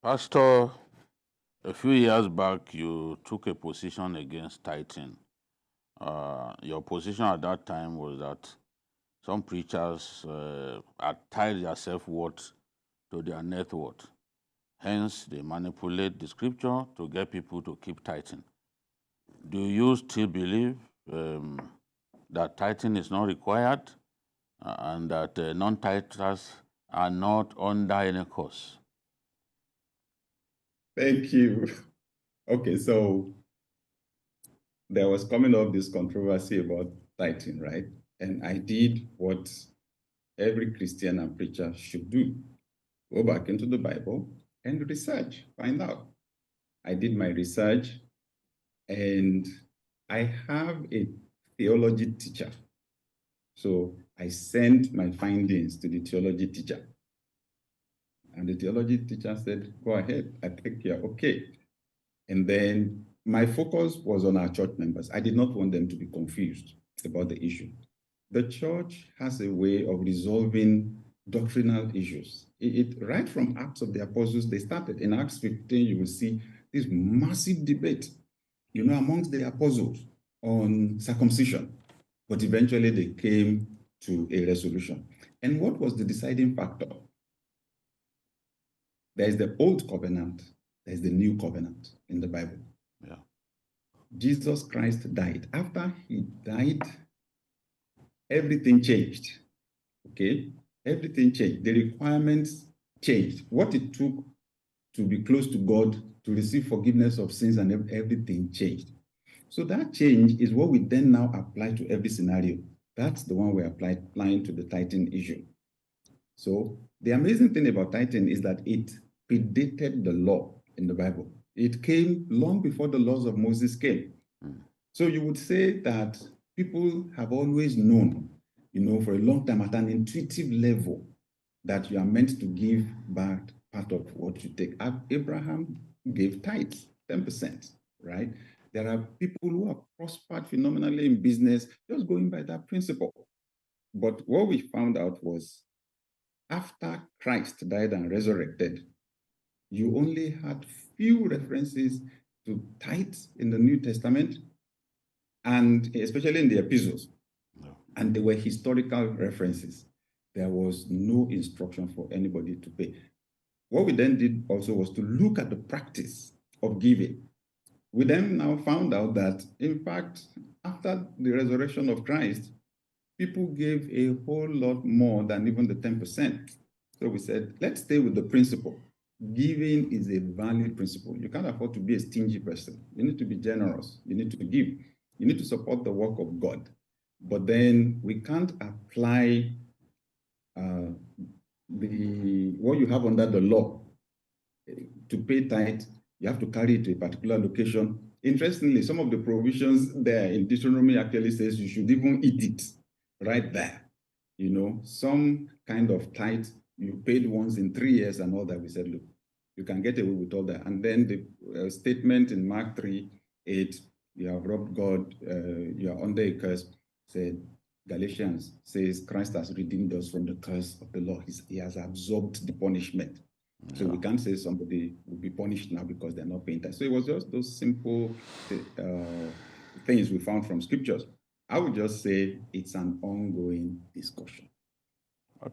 Pastor, a few years back, you took a position against tithing. Your position at that time was that some preachers had tied their self-worth to their net worth. Hence, they manipulate the scripture to get people to keep tithing. Do you still believe that tithing is not required and that non-tithers are not under any curse? Thank you. Okay, so there was coming up this controversy about tithing, right? And I did what every Christian and preacher should do. Go back into the Bible and research, find out. I did my research and I have a theology teacher. So I sent my findings to the theology teacher. And the theology teacher said, go ahead, I think you're okay. And then my focus was on our church members. I did not want them to be confused about the issue. The church has a way of resolving doctrinal issues. Right from Acts of the Apostles, they started. In Acts 15, you will see this massive debate, amongst the apostles on circumcision. But eventually they came to a resolution. And what was the deciding factor? There is the old covenant, there is the new covenant in the Bible. Yeah. Jesus Christ died. After he died, everything changed. Okay? Everything changed. The requirements changed. What it took to be close to God, to receive forgiveness of sins, and everything changed. So that change is what we then now apply to every scenario. That's the one we're applying to the tithing issue. So the amazing thing about tithing is that it predated the law in the Bible. It came long before the laws of Moses came. So you would say that people have always known, for a long time at an intuitive level that you are meant to give back part of what you take. Abraham gave tithes, 10%, right? There are people who have prospered phenomenally in business just going by that principle. But what we found out was after Christ died and resurrected, you only had few references to tithes in the New Testament, and especially in the epistles. No. And they were historical references. There was no instruction for anybody to pay. What we then did also was to look at the practice of giving. We then now found out that, in fact, after the resurrection of Christ, people gave a whole lot more than even the 10%. So we said, let's stay with the principle. Giving is a valid principle. You can't afford to be a stingy person. You need to be generous. You need to give. You need to support the work of God. But then we can't apply what you have under the law. To pay tithe, you have to carry it to a particular location. Interestingly, some of the provisions there in Deuteronomy actually says you should even eat it right there. Some kind of tithe you paid once in 3 years and all that. We said, look, you can get away with all that. And then the statement in Mark 3:8, you have robbed God, you are under a curse, said, Galatians says Christ has redeemed us from the curse of the law. He has absorbed the punishment. Yeah. So we can't say somebody will be punished now because they're not paying tax. So it was just those simple things we found from scriptures. I would just say it's an ongoing discussion.